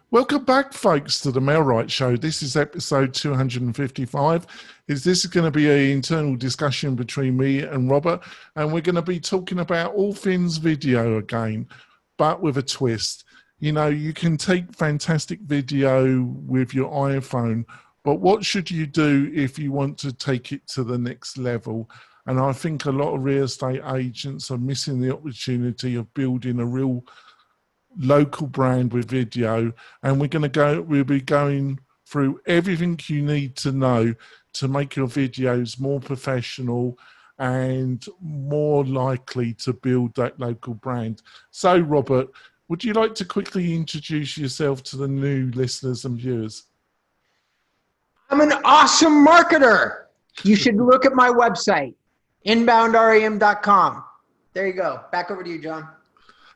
Welcome back, folks, to the Mailright Show. This is episode 255. This is going to be an internal discussion between me and Robert, and we're going to be talking about all things video again, but with a twist. You know, you can take fantastic video with your iPhone, but what should you do if you want to take it to the next level? And I think a lot of real estate agents are missing the opportunity of building a real local brand with video, and we'll be going through everything you need to know to make your videos more professional and more likely to build that local brand. So Robert, would you like to quickly introduce yourself to the new listeners and viewers? I'm an awesome marketer. You should look at my website, inboundrem.com. There you go. Back over to you, John.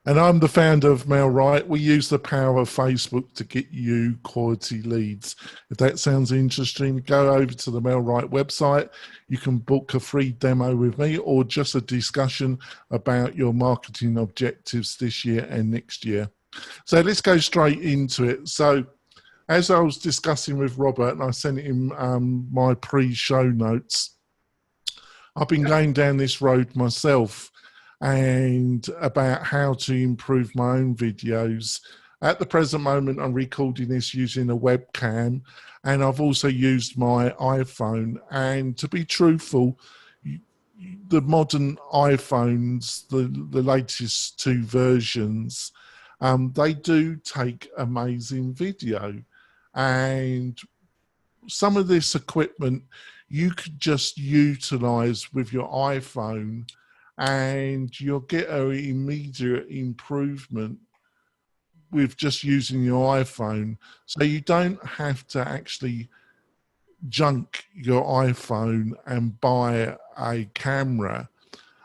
And I'm the founder of Mailright. We use the power of Facebook to get you quality leads. If that sounds interesting, go over to the Mailright website. You can book a free demo with me or just a discussion about your marketing objectives this year and next year. So let's go straight into it. So as I was discussing with Robert, and I sent him my pre-show notes, I've been going down this road myself and about how to improve my own videos. At the present moment, I'm recording this using a webcam, and I've also used my iPhone. And to be truthful, the modern iPhones, the latest two versions, they do take amazing video. And some of this equipment you could just utilize with your iPhone, and you'll get an immediate improvement with just using your iPhone. So you don't have to actually junk your iPhone and buy a camera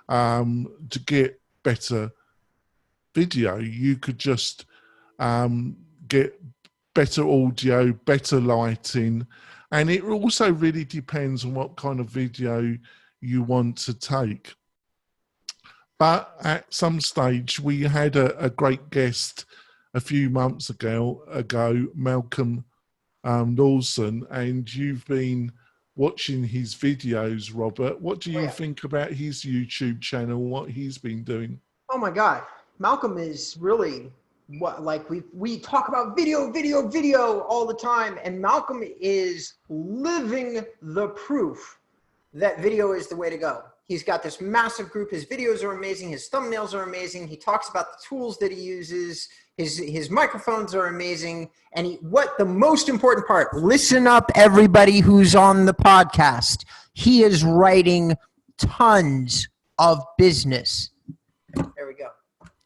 to get better video. You could just get better audio, better lighting, and it also really depends on what kind of video you want to take. But at some stage, we had a great guest a few months ago, Malcolm Lawson, and you've been watching his videos, Robert. What do you think about his YouTube channel, what he's been doing? Oh my God. Malcolm is really we talk about video all the time, and Malcolm is living the proof that video is the way to go. He's got this massive group. His videos are amazing. His thumbnails are amazing. He talks about the tools that he uses. His microphones are amazing. And what the most important part, listen up, everybody who's on the podcast. He is writing tons of business. There we go.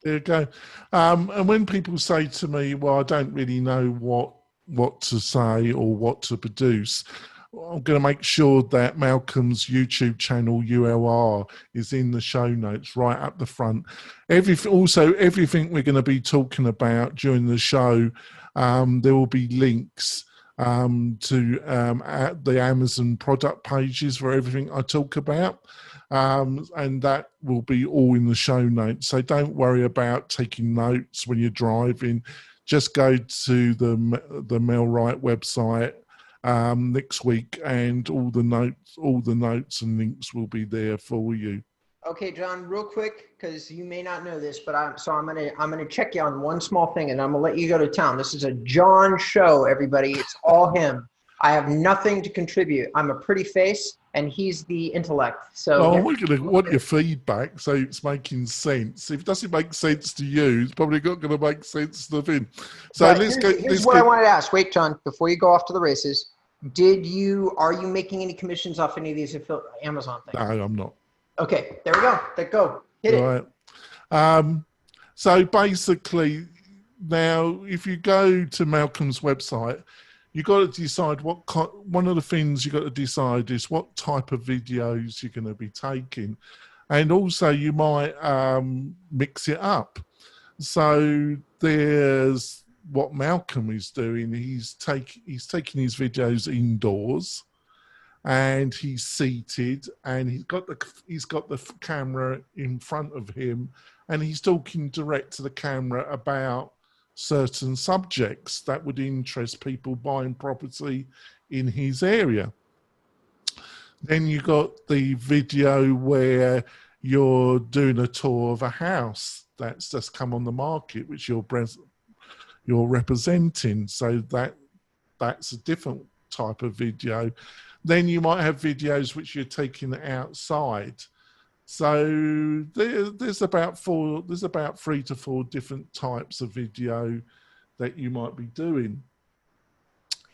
There you go. And when people say to me, well, I don't really know what to say or what to produce, I'm going to make sure that Malcolm's YouTube channel URL is in the show notes right up the front. Everything we're going to be talking about during the show, there will be links to at the Amazon product pages for everything I talk about. And that will be all in the show notes. So don't worry about taking notes when you're driving. Just go to the Mailright website next week, and all the notes and links will be there for you. Okay, John, real quick, because you may not know this, but I'm gonna check you on one small thing, and I'm gonna let you go to town. This is a John show, everybody. It's all him. I have nothing to contribute. I'm a pretty face, and he's the intellect. So we're going to want your feedback, so it's making sense. If it doesn't make sense to you, it's probably not going to make sense to them. So right, here's what I wanted to ask. Wait, John, before you go off to the races, are you making any commissions off any of these Amazon things? No, I'm not. Okay, there we go. Go. Hit it. Right. So basically, now if you go to Malcolm's website, you got to decide one of the things you got to decide is what type of videos you're going to be taking, and also you might mix it up. So there's what Malcolm is doing. He's taking his videos indoors, and he's seated, and he's got the camera in front of him, and he's talking direct to the camera about certain subjects that would interest people buying property in his area. Then you got the video where you're doing a tour of a house that's just come on the market, which you're representing. So that's a different type of video. Then you might have videos which you're taking outside. So there's about 3 to 4 different types of video that you might be doing.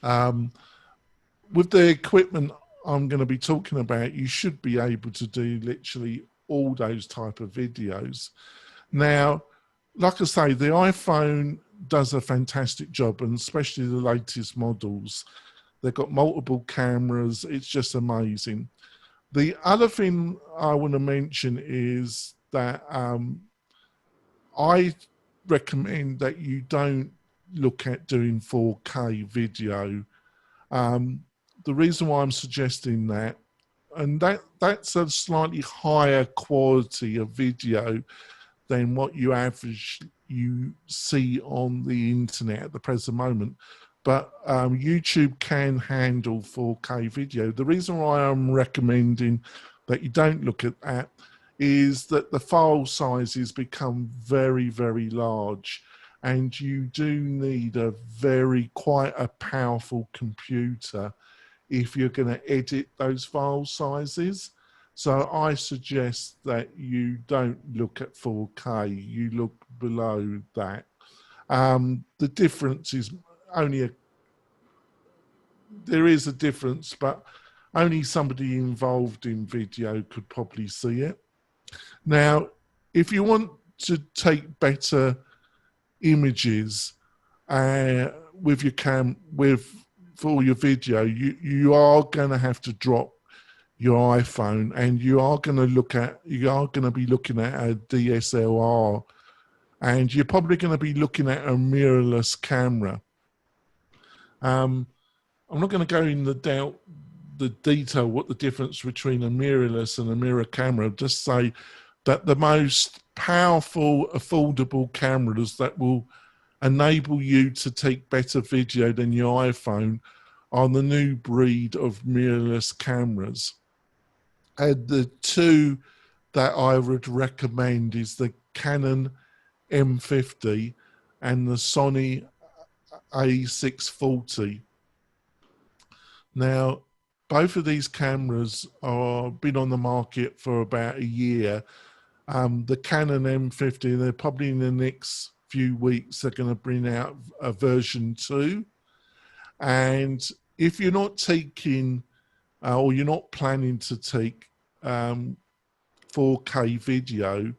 With the equipment I'm going to be talking about, you should be able to do literally all those type of videos. Now, like I say, the iPhone does a fantastic job, and especially the latest models. They've got multiple cameras. It's just amazing. The other thing I want to mention is that I recommend that you don't look at doing 4K video. The reason why I'm suggesting that, and that's a slightly higher quality of video than what you see on the internet at the present moment. But YouTube can handle 4K video. The reason why I'm recommending that you don't look at that is that the file sizes become very, very large, and you do need quite a powerful computer if you're going to edit those file sizes. So I suggest that you don't look at 4K, you look below that. The difference is there is a difference, but only somebody involved in video could probably see it. Now, if you want to take better images with your for your video, you are going to have to drop your iPhone, and you are going to be looking at a DSLR, and you're probably going to be looking at a mirrorless camera. I'm not going to go in the detail what the difference between a mirrorless and a mirror camera. Just say that the most powerful, affordable cameras that will enable you to take better video than your iPhone are the new breed of mirrorless cameras. And the two that I would recommend is the Canon M50 and the Sony A640. Now, both of these cameras are been on the market for about a year. The Canon M50, they're probably in the next few weeks, they're going to bring out a version 2. And if you're not taking, or you're not planning to take 4K video,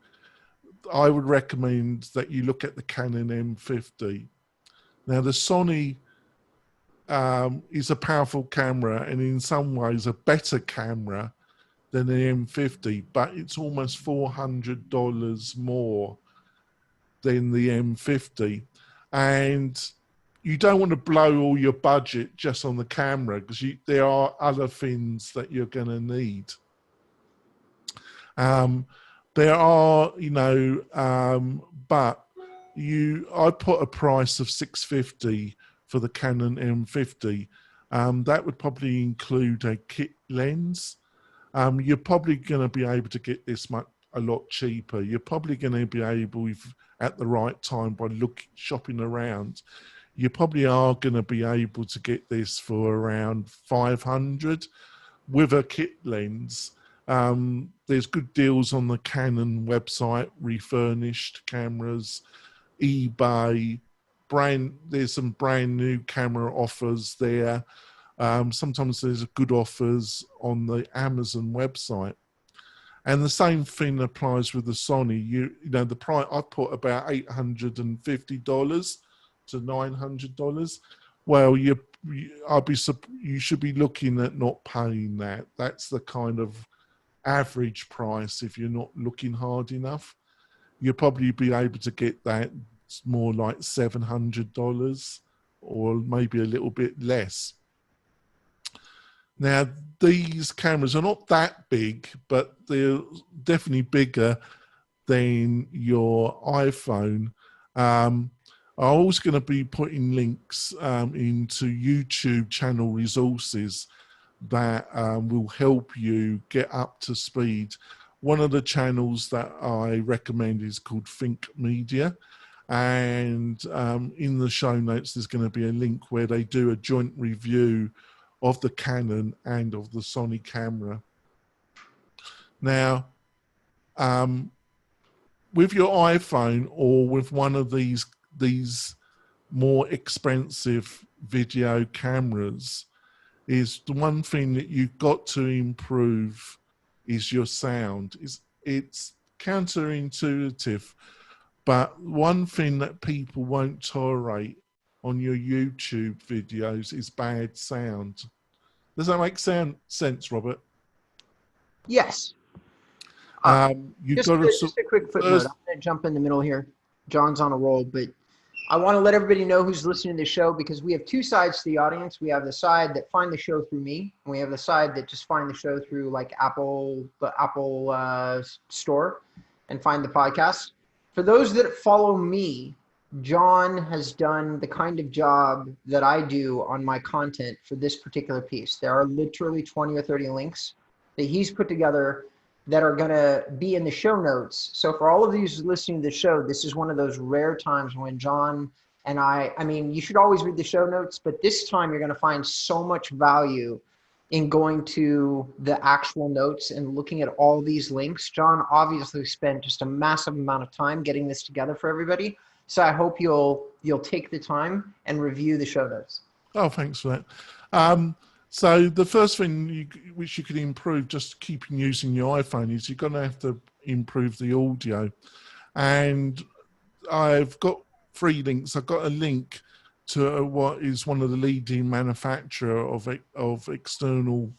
I would recommend that you look at the Canon M50. Now, the Sony is a powerful camera, and in some ways a better camera than the M50, but it's almost $400 more than the M50. And you don't want to blow all your budget just on the camera, because there are other things that you're going to need. There are, but I put a price of $650 for the Canon M50. That would probably include a kit lens. You're probably going to be able to get this a lot cheaper. You're probably going to be able, at the right time, by shopping around, you probably are going to be able to get this for around $500 with a kit lens. There's good deals on the Canon website, refurbished cameras, eBay. There's some brand new camera offers there. Sometimes there's good offers on the Amazon website. And the same thing applies with the Sony. The price, I put about $850 to $900. Well, you should be looking at not paying that. That's the kind of average price. If you're not looking hard enough, you'll probably be able to get that. It's more like $700 or maybe a little bit less. Now, these cameras are not that big, but they're definitely bigger than your iPhone. I'm also going to be putting links into YouTube channel resources that will help you get up to speed. One of the channels that I recommend is called Think Media. And in the show notes, there's going to be a link where they do a joint review of the Canon and of the Sony camera. Now, with your iPhone or with one of these more expensive video cameras, is the one thing that you've got to improve is your sound. It's counterintuitive, but one thing that people won't tolerate on your YouTube videos is bad sound. Does that make sense, Robert? Yes. You've Just got a quick footnote. I'm going to jump in the middle here. John's on a roll, but I want to let everybody know who's listening to the show, because we have two sides to the audience. We have the side that find the show through me, and we have the side that just find the show through like the Apple store and find the podcast. For those that follow me, John has done the kind of job that I do on my content for this particular piece. There are literally 20 or 30 links that he's put together that are going to be in the show notes. So for all of these listening to the show, this is one of those rare times when John and I mean, you should always read the show notes, but this time you're going to find so much value in going to the actual notes and looking at all these links. John obviously spent just a massive amount of time getting this together for everybody. So I hope you'll take the time and review the show notes. Oh, thanks for that. So the first thing which you can improve, just keeping using your iPhone, is you're going to have to improve the audio. And I've got 3 links. I've got a link to what is one of the leading manufacturer of external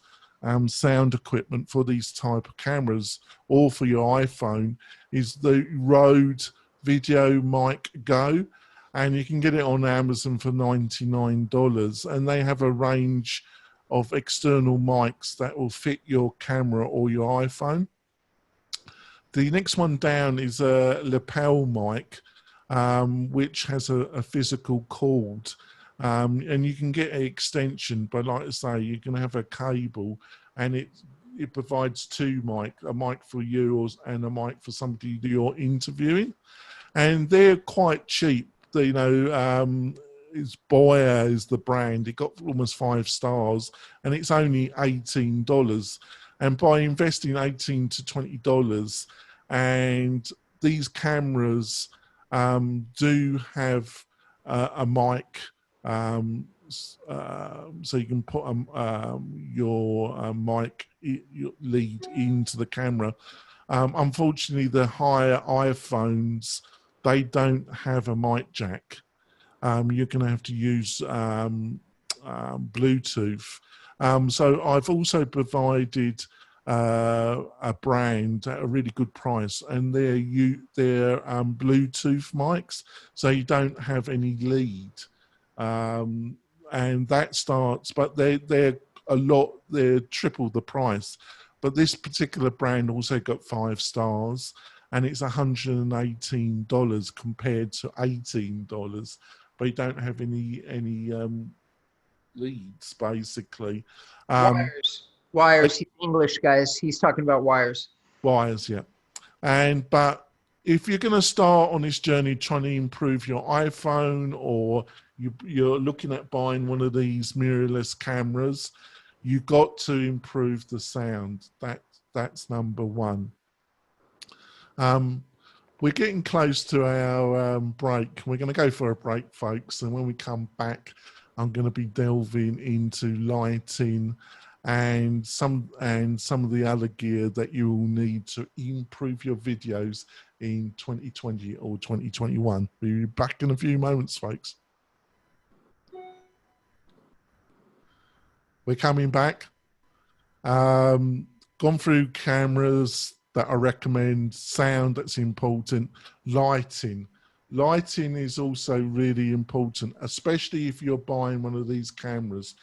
sound equipment for these type of cameras, or for your iPhone, is the Rode Video Mic Go. And you can get it on Amazon for $99. And they have a range of external mics that will fit your camera or your iPhone. The next one down is a lapel mic, which has a physical cord. And you can get an extension, but like I say, you're going to have a cable, and it provides 2 mics, a mic for you and a mic for somebody that you're interviewing. And they're quite cheap. You know, Boya is the brand. It got almost 5 stars, and it's only $18. And by investing $18 to $20, and these cameras do have a mic, so you can put your mic lead into the camera. Unfortunately, the higher iPhones, they don't have a mic jack. You're going to have to use Bluetooth. So I've also provided a brand at a really good price, and they're Bluetooth mics, so you don't have any lead. And that starts, but they're triple the price. But this particular brand also got 5 stars, and it's $118 compared to $18. But you don't have any leads, basically. Wires. He's English, guys. He's talking about wires. Wires, yeah. But if you're going to start on this journey trying to improve your iPhone, or you're looking at buying one of these mirrorless cameras, you've got to improve the sound. That's number 1. We're getting close to our break. We're going to go for a break, folks. And when we come back, I'm going to be delving into lighting and some of the other gear that you will need to improve your videos in 2020 or 2021. We'll be back in a few moments, folks. We're coming back. Gone through cameras that I recommend, sound that's important, lighting. Lighting is also really important, especially if you're buying one of these cameras,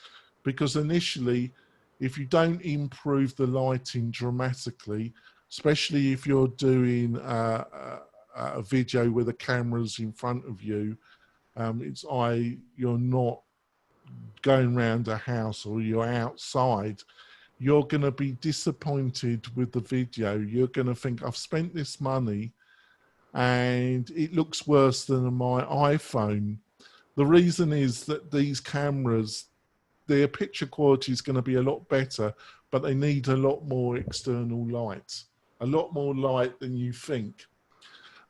because initially, if you don't improve the lighting dramatically, especially if you're doing a video where the camera's in front of you, you're not going around a house or you're outside, you're going to be disappointed with the video. You're going to think, I've spent this money and it looks worse than my iPhone. The reason is that these cameras, their picture quality is going to be a lot better, but they need a lot more external light, a lot more light than you think.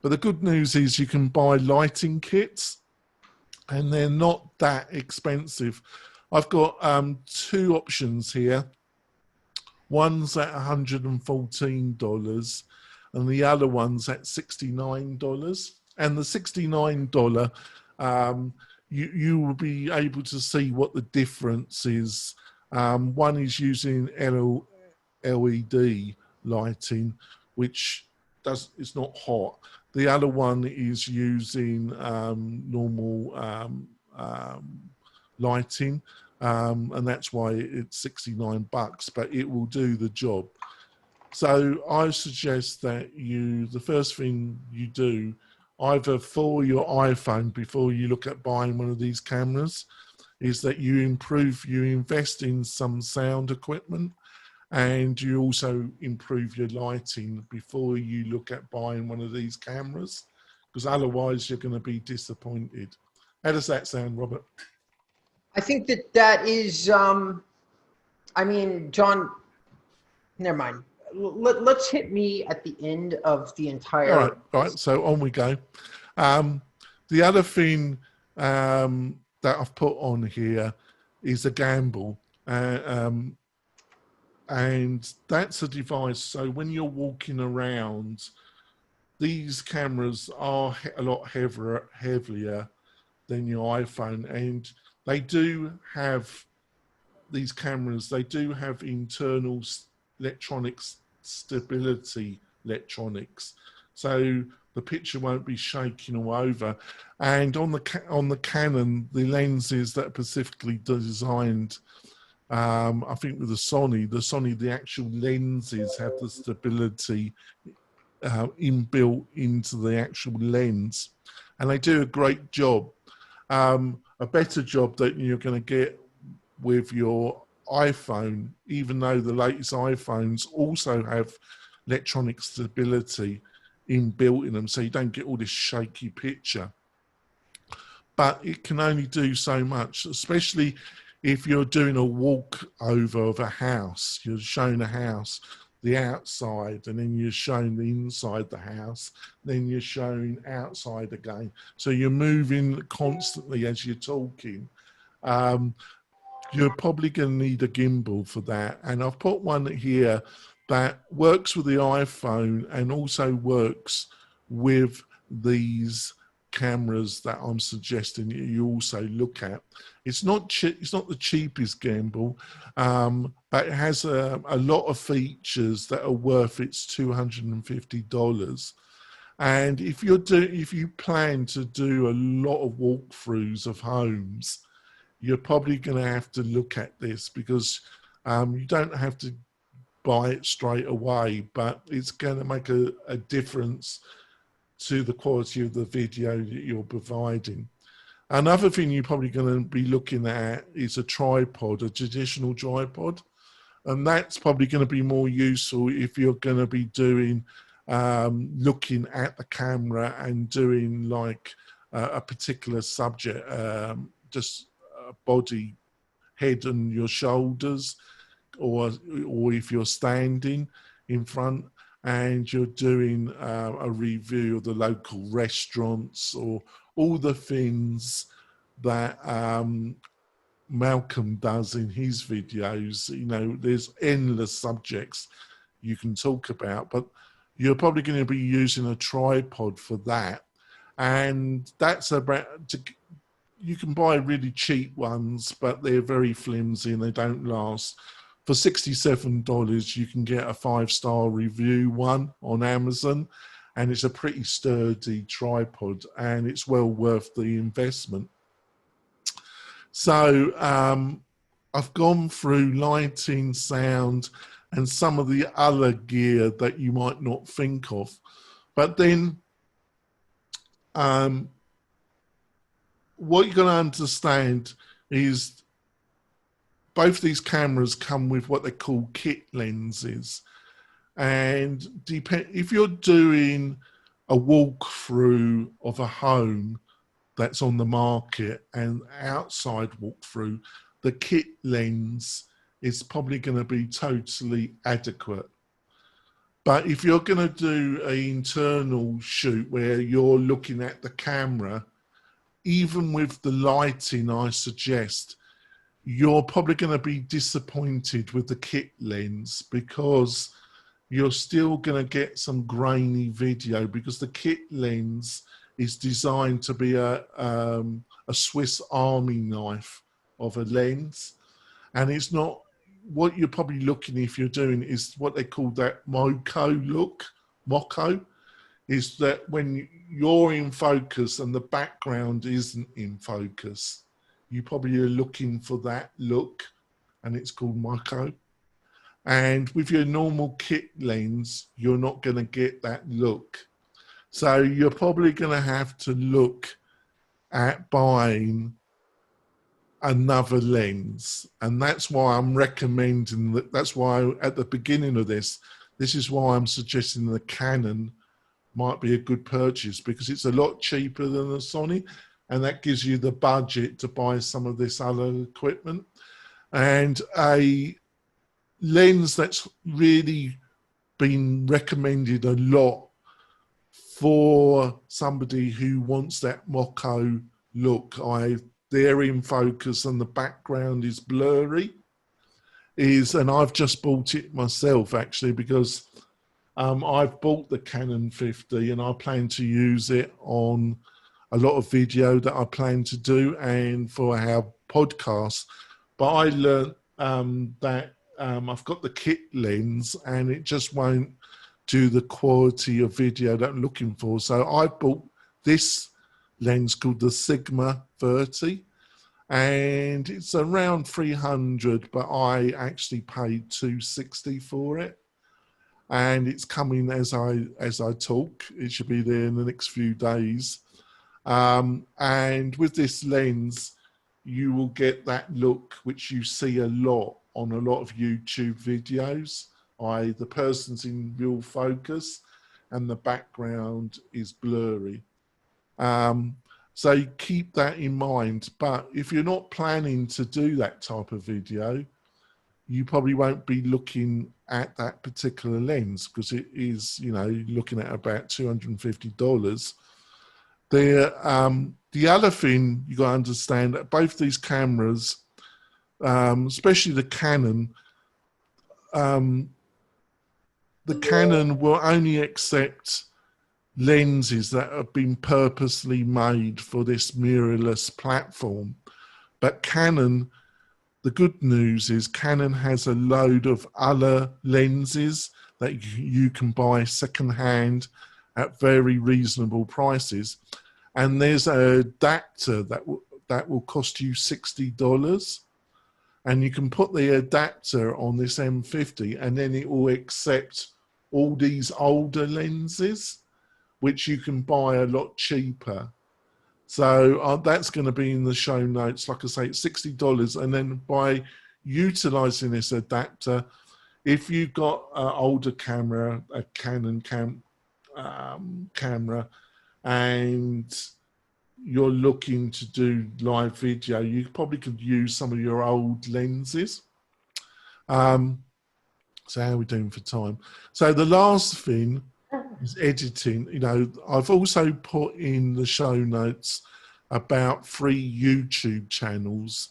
But the good news is you can buy lighting kits and they're not that expensive. I've got two options here. One's at $114 and the other one's at $69. And the $69, you will be able to see what the difference is. One is using LED lighting, which it's not hot. The other one is using normal lighting, and that's why it's $69, but it will do the job. So I suggest that the first thing you do, either for your iPhone before you look at buying one of these cameras, is that you invest in some sound equipment, and you also improve your lighting before you look at buying one of these cameras, because otherwise you're going to be disappointed. How does that sound, Robert? I think that is, I mean, John, never mind. Let's hit me at the end of the entire. All right, so on we go. The other thing that I've put on here is a gimbal. And that's a device, so when you're walking around, these cameras are a lot heavier than your iPhone, and they do have, these cameras, they do have internal electronics, stability electronics, so the picture won't be shaking all over. And on the Canon, the lenses that are specifically designed, I think with the Sony, the actual lenses have the stability inbuilt into the actual lens, and they do a great job. A better job that you're going to get with your iPhone, even though the latest iPhones also have electronic stability inbuilt in them, so you don't get all this shaky picture. But it can only do so much, especially if you're doing a walk over of a house. You're showing a house, the outside, and then you're showing the inside the house, then you're showing outside again. So you're moving constantly as you're talking. You're probably going to need a gimbal for that. And I've put one here that works with the iPhone and also works with these cameras that I'm suggesting you also look at. It's not the cheapest gimbal, but it has a lot of features that are worth its $250. And if you plan to do a lot of walkthroughs of homes, you're probably going to have to look at this, because you don't have to buy it straight away, but it's going to make a difference to the quality of the video that you're providing. Another thing you're probably going to be looking at is a tripod, a traditional tripod, and that's probably going to be more useful if you're going to be doing looking at the camera and doing like a particular subject, just a body, head and your shoulders, or if you're standing in front and you're doing a review of the local restaurants, or all the things that Malcolm does in his videos. You know, there's endless subjects you can talk about, but you're probably going to be using a tripod for that. And that's you can buy really cheap ones, but they're very flimsy and they don't last. For $67, you can get a 5-star review one on Amazon, and it's a pretty sturdy tripod, and it's well worth the investment. So I've gone through lighting, sound, and some of the other gear that you might not think of. But then what you're going to understand is both these cameras come with what they call kit lenses. And if you're doing a walkthrough of a home that's on the market and outside walkthrough, the kit lens is probably going to be totally adequate. But if you're going to do an internal shoot where you're looking at the camera, even with the lighting, I suggest, you're probably going to be disappointed with the kit lens because you're still going to get some grainy video because the kit lens is designed to be a Swiss Army knife of a lens. And it's not, what you're probably looking, if you're doing, is what they call that moco look. Moco is that when you're in focus and the background isn't in focus, you probably are looking for that look, and it's called moco. And with your normal kit lens, you're not going to get that look. So you're probably going to have to look at buying another lens. And that's why I'm recommending that. That's why at the beginning of this is why I'm suggesting the Canon might be a good purchase, because it's a lot cheaper than the Sony, and that gives you the budget to buy some of this other equipment. And a lens that's really been recommended a lot for somebody who wants that moco look, they're in focus and the background is blurry, and I've just bought it myself actually, because I've bought the Canon 50 and I plan to use it on a lot of video that I plan to do and for our podcast. But I learned that I've got the kit lens and it just won't do the quality of video that I'm looking for. So I bought this lens called the Sigma 30, and it's around 300, but I actually paid 260 for it. And it's coming as I talk. It should be there in the next few days. And with this lens, you will get that look which you see a lot on a lot of YouTube videos. The person's in real focus and the background is blurry. So you keep that in mind. But if you're not planning to do that type of video, you probably won't be looking at that particular lens, because it is, looking at about $250. The other thing you got to understand that both these cameras, especially the Canon will only accept lenses that have been purposely made for this mirrorless platform. But Canon, the good news is Canon has a load of other lenses that you can buy secondhand at very reasonable prices. And there's an adapter that will cost you $60. And you can put the adapter on this M50 and then it will accept all these older lenses, which you can buy a lot cheaper. So that's going to be in the show notes. Like I say, it's $60. And then by utilizing this adapter, if you've got an older camera, a Canon camera, and you're looking to do live video, you probably could use some of your old lenses. So how are we doing for time? So the last thing is editing. I've also put in the show notes about 3 YouTube channels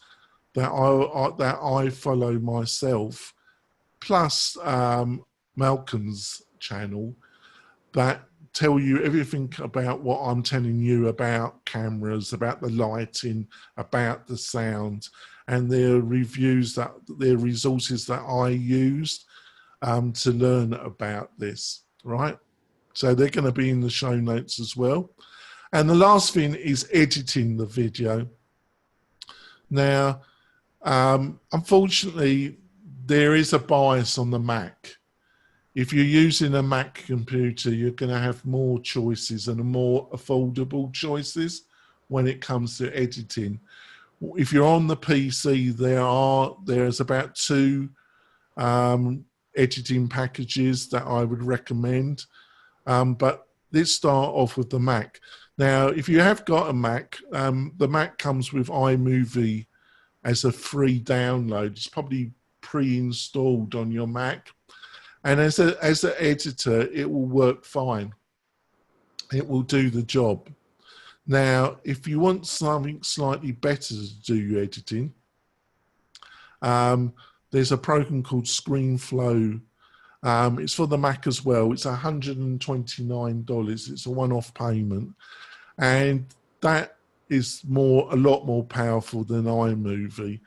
that I follow myself, plus Malcolm's channel, that tell you everything about what I'm telling you about cameras, about the lighting, about the sound, and their reviews, their resources that I used to learn about this, right? So they're going to be in the show notes as well. And the last thing is editing the video. Now, unfortunately, there is a bias on the Mac. If you're using a Mac computer, you're going to have more choices and more affordable choices when it comes to editing. If you're on the PC, there's about 2 editing packages that I would recommend. But let's start off with the Mac. Now, if you have got a Mac, the Mac comes with iMovie as a free download. It's probably pre-installed on your Mac. And as an editor, it will work fine. It will do the job. Now, if you want something slightly better to do your editing, there's a program called ScreenFlow. It's for the Mac as well. It's $129. It's a one-off payment. And that is a lot more powerful than iMovie.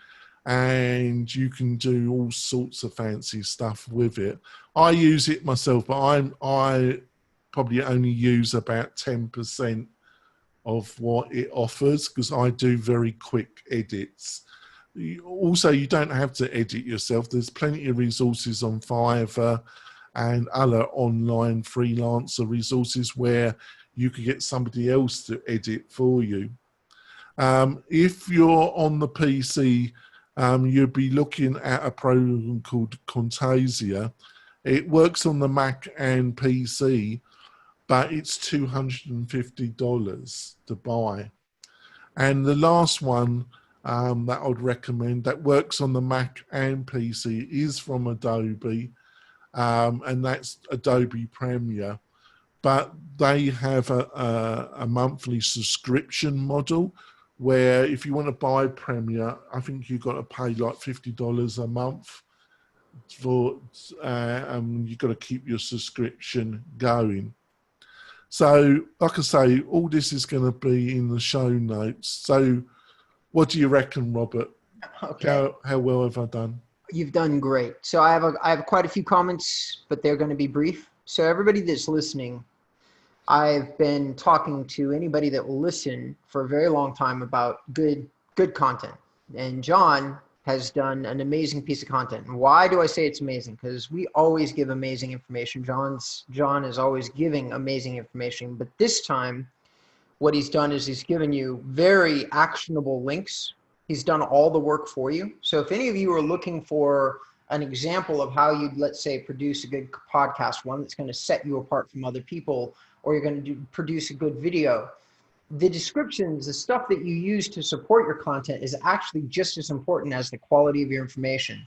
And you can do all sorts of fancy stuff with it. I use it myself, but I probably only use about 10% of what it offers because I do very quick edits. Also, you don't have to edit yourself. There's plenty of resources on Fiverr and other online freelancer resources where you could get somebody else to edit for you. If you're on the PC, you'll be looking at a program called Camtasia. It works on the Mac and PC, but it's $250 to buy. And the last one that I'd recommend that works on the Mac and PC is from Adobe, and that's Adobe Premiere. But they have a monthly subscription model where if you want to buy Premiere, I think you've got to pay like $50 a month for, you've got to keep your subscription going. So, like I say, all this is going to be in the show notes. So, what do you reckon, Robert? Okay. How well have I done? You've done great. So I have quite a few comments, but they're going to be brief. So everybody that's listening, I've been talking to anybody that will listen for a very long time about good content. And John has done an amazing piece of content. And why do I say it's amazing? Because we always give amazing information. John is always giving amazing information. But this time, what he's done is he's given you very actionable links. He's done all the work for you. So if any of you are looking for an example of how you'd, let's say, produce a good podcast, one that's going to set you apart from other people, or you're going to produce a good video, the descriptions, the stuff that you use to support your content is actually just as important as the quality of your information.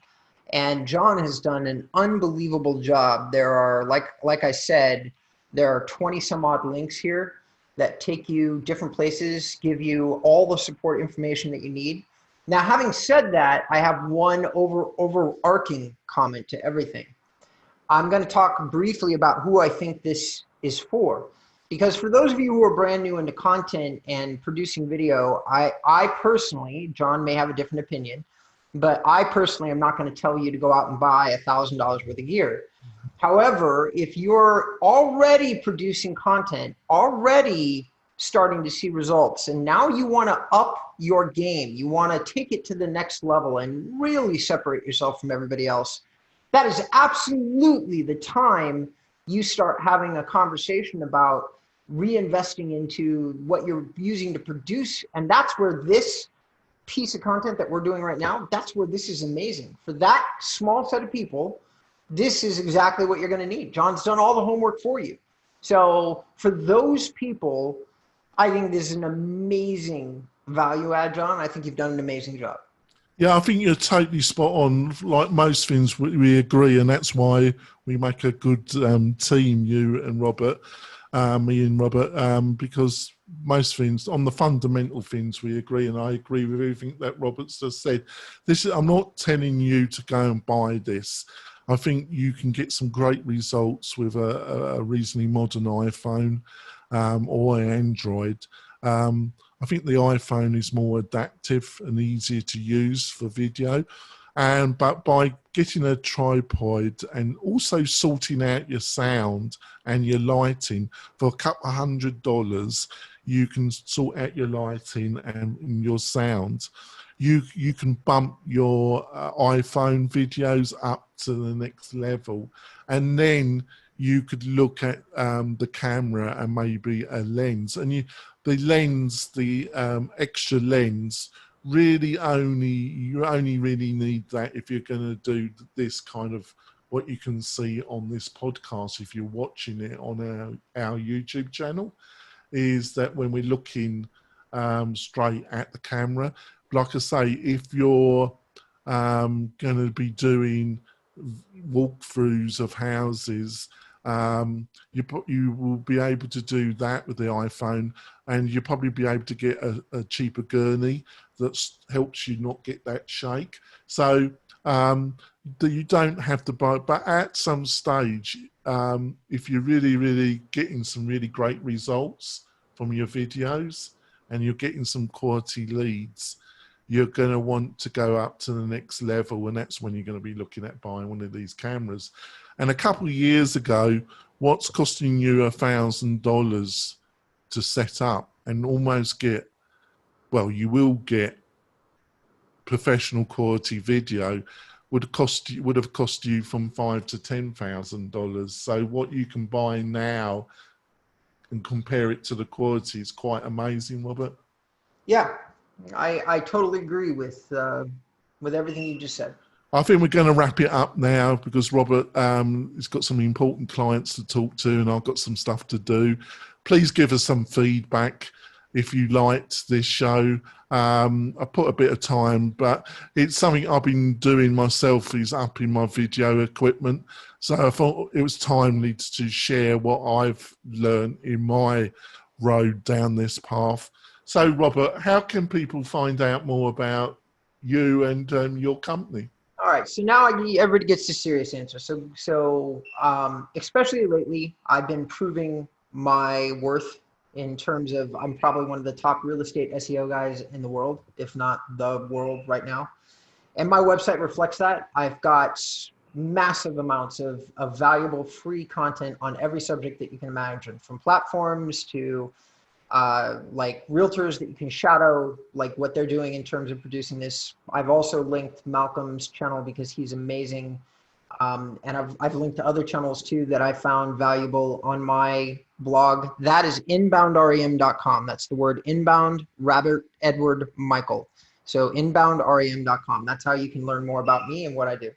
And John has done an unbelievable job. There are, like I said, there are 20 some odd links here that take you different places, give you all the support information that you need. Now, having said that, I have one overarching comment to everything. I'm going to talk briefly about who I think this is for. Because for those of you who are brand new into content and producing video, I personally, John may have a different opinion, but I personally am not going to tell you to go out and buy $1,000 worth of gear. However, if you're already producing content, already starting to see results, and now you want to up your game, you want to take it to the next level and really separate yourself from everybody else, that is absolutely the time you start having a conversation about reinvesting into what you're using to produce. And that's where this piece of content that we're doing right now, that's where this is amazing. For that small set of people, this is exactly what you're going to need. John's done all the homework for you. So for those people, I think this is an amazing value add, John. I think you've done an amazing job. Yeah, I think you're totally spot on. Like most things, we agree, and that's why we make a good team, you and Robert, me and Robert, because most things, on the fundamental things, we agree, and I agree with everything that Robert's just said. I'm not telling you to go and buy this. I think you can get some great results with a reasonably modern iPhone or Android. I think the iPhone is more adaptive and easier to use for video. But by getting a tripod and also sorting out your sound and your lighting for a couple of $100, you can sort out your lighting and your sound. You can bump your iPhone videos up to the next level, and then you could look at the camera and maybe a lens, and the lens, the extra lens, really you only really need that if you're going to do this kind of what you can see on this podcast if you're watching it on our YouTube channel, is that when we're looking straight at the camera, like I say, if you're going to be doing walkthroughs of houses, you will be able to do that with the iPhone, and you'll probably be able to get a cheaper gurney that helps you not get that shake. So you don't have to buy, but at some stage, if you're really getting some really great results from your videos and you're getting some quality leads, you're going to want to go up to the next level, and that's when you're going to be looking at buying one of these cameras. And a couple of years ago, what's costing you $1,000 to set up and almost get, well, you will get professional quality video, would have cost you from $5,000 to $10,000. So what you can buy now and compare it to the quality is quite amazing, Robert. Yeah, I totally agree with everything you just said. I think we're going to wrap it up now because Robert has got some important clients to talk to, and I've got some stuff to do. Please give us some feedback if you liked this show. I put a bit of time, but it's something I've been doing myself, is upping my video equipment. So I thought it was timely to share what I've learned in my road down this path. So, Robert, how can people find out more about you and your company? All right, so now everybody gets the serious answer. So especially lately, I've been proving my worth in terms of I'm probably one of the top real estate SEO guys in the world, if not the world right now. And my website reflects that. I've got massive amounts of valuable free content on every subject that you can imagine, from platforms to like realtors that you can shadow, like what they're doing in terms of producing this. I've also linked Malcolm's channel because he's amazing. And I've linked to other channels too that I found valuable on my blog. That is inboundrem.com. That's the word inbound, Robert Edward Michael. So inboundrem.com. That's how you can learn more about me and what I do.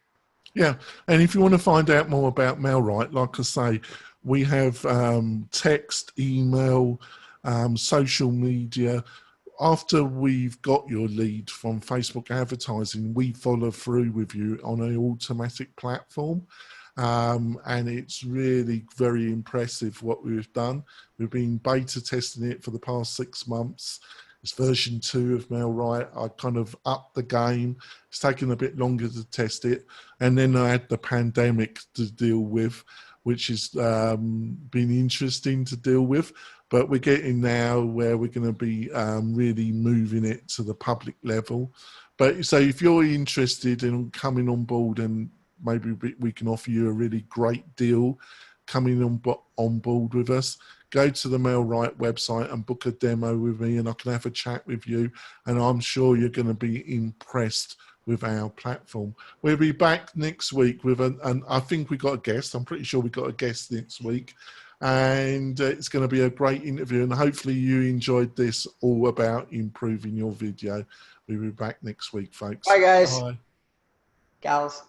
Yeah, and if you want to find out more about MailRight, like I say, we have text, email, social media. After we've got your lead from Facebook advertising, we follow through with you on an automatic platform. And it's really very impressive what we've done. We've been beta testing it for the past 6 months. It's version 2 of MailRight. I kind of upped the game. It's taken a bit longer to test it. And then I had the pandemic to deal with, which has been interesting to deal with. But we're getting now where we're going to be really moving it to the public level. But so if you're interested in coming on board, and maybe we can offer you a really great deal coming on board with us, go to the MailRight website and book a demo with me, and I can have a chat with you. And I'm sure you're going to be impressed with our platform. We'll be back next week with and I think we got a guest. I'm pretty sure we got a guest next week. And it's going to be a great interview, and hopefully you enjoyed this all about improving your video. We'll be back next week, folks. Bye, guys. Bye. Gals.